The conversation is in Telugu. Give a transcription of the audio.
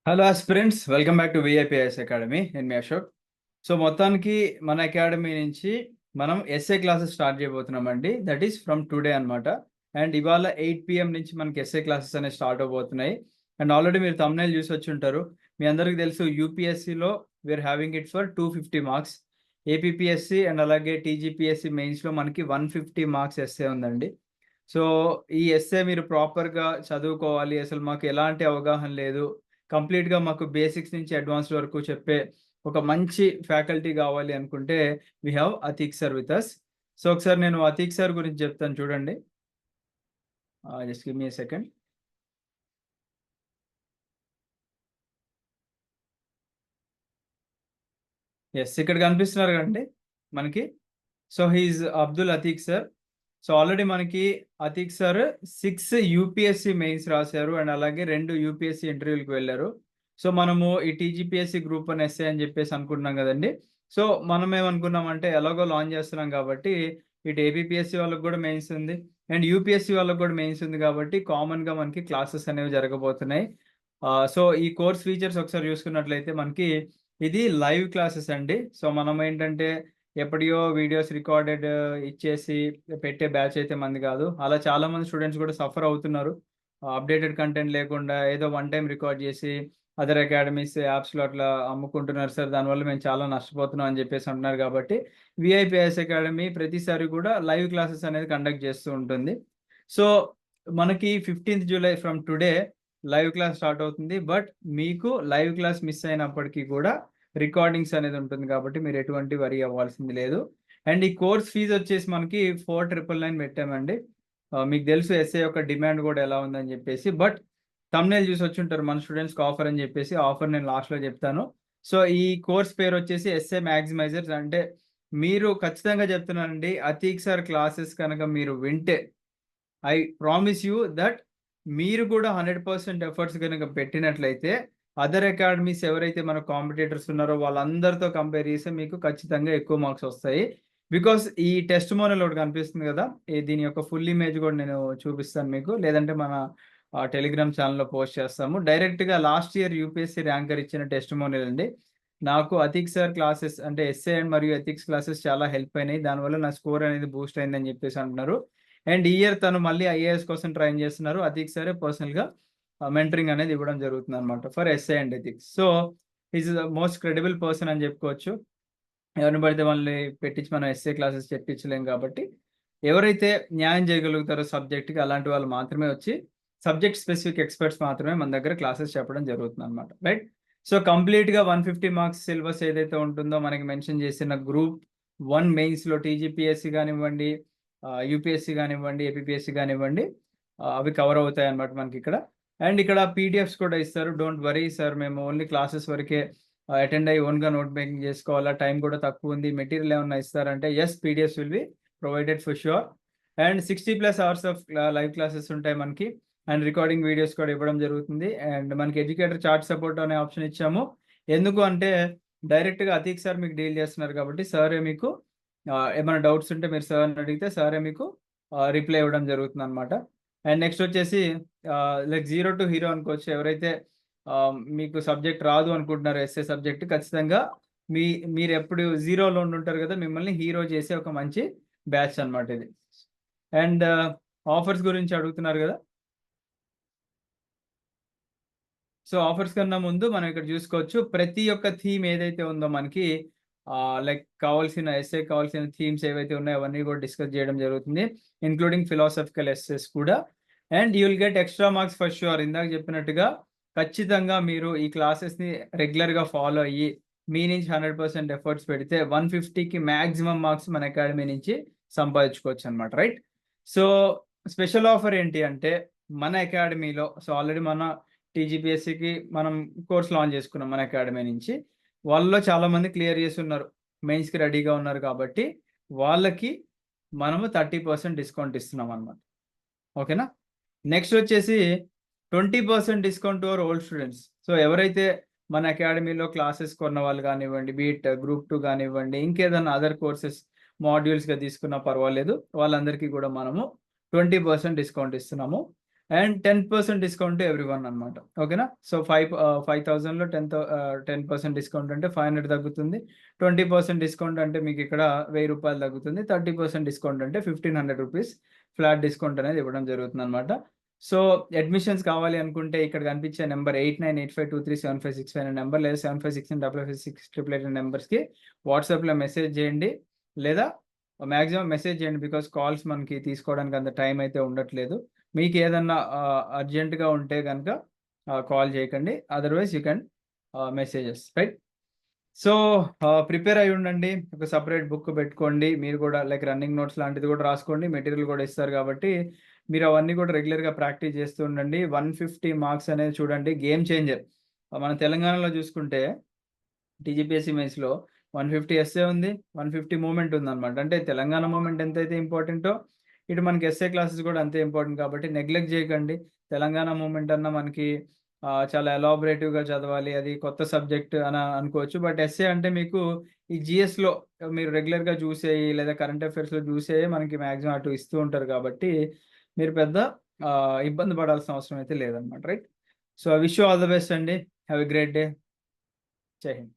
Hello aspirants, welcome back to VIPS academy. నేను మీ అశోక్. సో మొత్తానికి మన అకాడమీ నుంచి మనం ఎస్ఏ క్లాసెస్ స్టార్ట్ చేయబోతున్నామండి. దట్ ఈస్ ఫ్రమ్ టుడే అనమాట. అండ్ ఇవాళ 8 PM నుంచి మనకి ఎస్ఏ క్లాసెస్ అనేవి స్టార్ట్ అవబోతున్నాయి. అండ్ ఆల్రెడీ మీరు thumbnail చూసి వచ్చి ఉంటారు. మీ అందరికీ తెలుసు యూపీఎస్సీలో we are having it for 250 marks. APPSC and అలాగే టీజీపీఎస్సీ మెయిన్స్లో మనకి 150 మార్క్స్ ఎస్ఏ ఉందండి. సో ఈ ఎస్ఏ మీరు ప్రాపర్గా చదువుకోవాలి. అసలు మాకు ఎలాంటి అవగాహన లేదు, కంప్లీట్‌గా మాకు బేసిక్స్ నుంచి అడ్వాన్స్డ్ వరకు చెప్పే ఒక మంచి ఫ్యాకల్టీ కావాలి అనుకుంటే we have Atiq sir with us. So ఒకసారి నేను అతీక్ సార్ గురించి చెప్తాను చూడండి. Just give me a second. Yes, ఇక్కడ కనిపిస్తున్నారు కదండీ మనకి. So he is Abdul Atiq sir. So already మనకి అతీక్ సార్ 6 యూపీఎస్సీ మెయిన్స్ రాశారు అండ్ అలాగే 2 యూపీఎస్సీ ఇంటర్వ్యూలకు వెళ్ళారు. సో మనము ఈ టీజీపీఎస్సీ గ్రూప్ 1 ఎస్ఏ అని చెప్పేసి అనుకుంటున్నాం కదండి. సో మనం ఏమనుకున్నామంటే ఎలాగో లాంచ్ చేస్తున్నాం కాబట్టి ఇటు ఏపీపీఎస్సీ వాళ్ళకి కూడా మెయిన్స్ ఉంది అండ్ యూపీఎస్సీ వాళ్ళకి కూడా మెయిన్స్ ఉంది కాబట్టి కామన్గా మనకి క్లాసెస్ అనేవి జరగబోతున్నాయి. సో ఈ కోర్స్ ఫీచర్స్ ఒకసారి చూసుకున్నట్లయితే మనకి ఇది లైవ్ క్లాసెస్ అండి. సో మనం ఏంటంటే ఎప్పటియో వీడియోస్ రికార్డెడ్ ఇచ్చేసి పెట్టే బ్యాచ్ అయితే మంది కాదు. అలా చాలా మంది స్టూడెంట్స్ కూడా సఫర్ అవుతున్నారు. అప్డేటెడ్ కంటెంట్ లేకుండా ఏదో వన్ టైం రికార్డ్ చేసి అదర్ అకాడమీస్ యాప్స్‌లో అట్లా అమ్ముకుంటున్నారు సార్. దానివల్ల మేము చాలా నష్టపోతున్నాం అని చెప్పేసి అంటున్నారు కాబట్టి విఐపిఎస్ అకాడమీ ప్రతిసారి కూడా లైవ్ క్లాసెస్ అనేది కండక్ట్ చేస్తూ ఉంటుంది. సో మనకి 15th July from today live class start అవుతుంది. బట్ మీకు లైవ్ క్లాస్ మిస్ అయినప్పటికీ కూడా రికార్డింగ్స్ అనేది ఉంటుంది కాబట్టి మీరు ఎటువంటి వరీ అవ్వాల్సింది లేదు. అండ్ ఈ కోర్స్ ఫీజ్ వచ్చేసి మనకి 4,999 పెట్టామండి. మీకు తెలుసు ఎస్ఏ యొక్క డిమాండ్ కూడా ఎలా ఉందని చెప్పేసి. బట్ థంబ్‌నెయిల్ చూసి వచ్చుంటారు మన స్టూడెంట్స్‌కి ఆఫర్ అని చెప్పేసి. ఆఫర్ నేను లాస్ట్‌లో చెప్తాను. సో ఈ కోర్స్ పేరు వచ్చేసి ఎస్ఏ మ్యాక్సిమైజర్స్. అంటే మీరు ఖచ్చితంగా చెప్తున్నానండి, అతీక్ సార్ క్లాసెస్ కనుక మీరు వింటే ఐ ప్రామిస్ యూ దట్ మీరు కూడా 100% ఎఫర్ట్స్ గనుక పెట్టినట్లయితే అదర్ అకాడమీస్ ఎవరైతే మన కాంపిటీటర్స్ ఉన్నారో వాళ్ళందరితో కంపేర్ చేస్తే మీకు ఖచ్చితంగా ఎక్కువ మార్క్స్ వస్తాయి. బికాస్ ఈ టెస్టిమోనియల్ ఒకటి కనిపిస్తుంది కదా! దీని యొక్క ఫుల్ ఇమేజ్ కూడా నేను చూపిస్తాను మీకు. లేదంటే మన టెలిగ్రామ్ ఛానెల్‌లో పోస్ట్ చేస్తాము. డైరెక్ట్‌గా లాస్ట్ ఇయర్ యూపీఎస్సీ ర్యాంకర్ ఇచ్చిన టెస్టిమోనియల్ అండి. నాకు అతీక్ సార్ క్లాసెస్ అంటే ఎస్ఏ అండ్ మరియు ఎథిక్స్ క్లాసెస్ చాలా హెల్ప్ అయినాయి. దానివల్ల నా స్కోర్ అనేది బూస్ట్ అయిందని చెప్పేసి అంటున్నారు. అండ్ ఈ ఇయర్ తను మళ్ళీ ఐఏఎస్ కోసం ట్రైన్ చేస్తున్నారు. అతీక్ సారే పర్సనల్‌గా మెంటరింగ్ అనేది ఇవ్వడం జరుగుతుందన్నమాట for SA and ethics. So he is the most credible person అని చెప్పుకోవచ్చు. ఎవరిని పడితే వాళ్ళని పెట్టించి మనం ఎస్ఏ క్లాసెస్ చెప్పించలేం కాబట్టి ఎవరైతే న్యాయం చేయగలుగుతారో సబ్జెక్ట్‌కి అలాంటి వాళ్ళు మాత్రమే వచ్చి సబ్జెక్ట్ స్పెసిఫిక్ ఎక్స్‌పర్ట్స్ మాత్రమే మన దగ్గర క్లాసెస్ చెప్పడం జరుగుతుందన్నమాట. రైట్. సో కంప్లీట్‌గా 150 మార్క్స్ సిలబస్ ఏదైతే ఉంటుందో మనకి మెన్షన్ చేసిన గ్రూప్ 1 మెయిన్స్‌లో టీజీపీఎస్సీ కానివ్వండి, యూపీఎస్సీ కానివ్వండి, ఏపీపీఎస్సీ కానివ్వండి, అవి కవర్ అవుతాయన్నమాట మనకిక్కడ. అండ్ ఇక్కడ పీడిఎఫ్స్ కూడా ఇస్తారు. డోంట్ వర్రీ సార్, మేము ఓన్లీ క్లాసెస్ వరకే అటెండ్ అయ్యి ఓన్‌గా నోట్ మేకింగ్ చేసుకోవాలా, టైం కూడా తక్కువ ఉంది, మెటీరియల్ ఏమన్నా ఇస్తారంటే yes, PDFs will be provided for sure. And 60+ hours of live classes ఉంటాయి మనకి. అండ్ రికార్డింగ్ వీడియోస్ కూడా ఇవ్వడం జరుగుతుంది. అండ్ మనకి ఎడ్యుకేటర్ చాట్ సపోర్ట్ అనే ఆప్షన్ ఇచ్చాము. ఎందుకు అంటే డైరెక్ట్‌గా అతీక్ సార్ మీకు డీల్ చేస్తున్నారు కాబట్టి సారే మీకు ఏమైనా డౌట్స్ ఉంటే మీరు సార్‌ని అడిగితే సారే మీకు రిప్లై ఇవ్వడం జరుగుతుందన్నమాట. అండ్ నెక్స్ట్ వచ్చేసి లైక్ జీరో టు హీరో అనుకోవచ్చు. ఎవరైతే మీకు సబ్జెక్ట్ రాదు అనుకుంటున్నారో ఎస్ఏ సబ్జెక్ట్, ఖచ్చితంగా మీరెప్పుడు జీరోలో ఉండుంటారు కదా! మిమ్మల్ని హీరో చేసే ఒక మంచి బ్యాచ్ అన్నమాట ఇది. అండ్ ఆఫర్స్ గురించి అడుగుతున్నారు కదా! సో ఆఫర్స్ కన్నా ముందు మనం ఇక్కడ చూసుకోవచ్చు. ప్రతి ఒక్క థీమ్ ఏదైతే ఉందో మనకి లైక్ కావాల్సిన ఎస్ఏ కావాల్సిన థీమ్స్ ఏవైతే ఉన్నాయో అవన్నీ కూడా డిస్కస్ చేయడం జరుగుతుంది. ఇంక్లూడింగ్ ఫిలాసాఫికల్ ఎస్సేస్ కూడా. And you will get extra marks for sure. ఇందాక చెప్పినట్టుగా ఖచ్చితంగా మీరు ఈ క్లాసెస్‌ని రెగ్యులర్‌గా ఫాలో అయ్యి మీ నుంచి 100% ఎఫర్ట్స్ పెడితే 150కి మాక్సిమం మార్క్స్ మన అకాడమీ నుంచి సంపాదించుకోవచ్చనమాట. రైట్. సో స్పెషల్ ఆఫర్ ఏంటి అంటే మన అకాడమీలో ఆల్రెడీ మన టీజీపీఎస్సీకి మనం కోర్స్ లాంచ్ చేసుకున్నాం మన అకాడమీ నుంచి. వాళ్ళలో చాలామంది క్లియర్ చేసున్నారు. మెయిన్స్‌కి రెడీగా ఉన్నారు కాబట్టి వాళ్ళకి మనము 30% డిస్కౌంట్ ఇస్తున్నామన్నమాట. ఓకేనా? నెక్స్ట్ వచ్చేసి 20% discount to our old students. So ఎవరైతే మన అకాడమీలో క్లాసెస్ కొన్న వాళ్ళు కానివ్వండి, బీట్ గ్రూప్ 2 కానివ్వండి, ఇంకేదన్నా అదర్ కోర్సెస్ మాడ్యూల్స్‌గా తీసుకున్నా పర్వాలేదు. వాళ్ళందరికీ కూడా మనము 20% డిస్కౌంట్ ఇస్తున్నాము. అండ్ 10% డిస్కౌంట్ టు ఎవ్రీవన్ అనమాట. ఓకేనా? సో, 5,000లో 10% డిస్కౌంట్ అంటే 500 తగ్గుతుంది. 20% డిస్కౌంట్ అంటే మీకిక్కడ రూ. 1000 తగ్గుతుంది. 30% డిస్కౌంట్ అంటే రూ. 1,500 ఫ్లాట్ డిస్కౌంట్ అనేది ఇవ్వడం జరుగుతుందనమాట. సో, అడ్మిషన్స్ కావాలి అనుకుంటే ఇక్కడ కనిపించే నంబర్ 8985237565 అనే నంబర్ లేదా 7569556888 అనే నంబర్స్‌కి వాట్సాప్‌లో మెసేజ్ చేయండి. లేదా మాక్సిమం మెసేజ్ చేయండి. బికాజ్ కాల్స్ మనకి తీసుకోవడానికి అంత టైం అయితే ఉండట్లేదు. మీకేదన్నా అర్జెంట్‌గా ఉంటే గనక కాల్ చేయకండి. Otherwise you can messages right. So, prepare అయ్యి ఉండండి. ఒక సెపరేట్ బుక్ పెట్టుకోండి. మీరు కూడా లైక్ రన్నింగ్ నోట్స్ లాంటిది కూడా రాసుకోండి. మెటీరియల్ కూడా ఇస్తారు కాబట్టి మీరు అవన్నీ కూడా రెగ్యులర్‌గా ప్రాక్టీస్ చేస్తూ ఉండండి. 150 మార్క్స్ అనేది చూడండి గేమ్ చేంజర్. మన తెలంగాణలో చూసుకుంటే టీజీపీఎస్సీ మెయిన్స్‌లో 150 ఎస్సే ఉంది. 150 మూవ్‌మెంట్ ఉందన్నమాట. అంటే తెలంగాణ మూవ్‌మెంట్ ఎంతైతే ఇంపార్టెంటో, ఇటు మనకి ఎస్సే క్లాసెస్ కూడా అంతే ఇంపార్టెంట్ కాబట్టి నెగ్లెక్ట్ చేయకండి. తెలంగాణ మూవ్‌మెంట్ అన్నా మనకి చాలా ఎలాబొరేటివ్‌గా చదవాలి. అది కొత్త సబ్జెక్ట్ అని అనుకోవచ్చు. బట్ ఎస్సే అంటే మీకు ఈ జీఎస్‌లో మీరు రెగ్యులర్‌గా చూసేయి లేదా కరెంట్ అఫైర్స్‌లో చూసేయి మనకి మాక్సిమం అటు ఇస్తూ ఉంటారు కాబట్టి మీరు పెద్ద ఇబ్బంది పడాల్సిన అవసరం అయితే లేదన్నమాట. Right. So, I wish you all the best అండి. Have a great day. జై హింద్.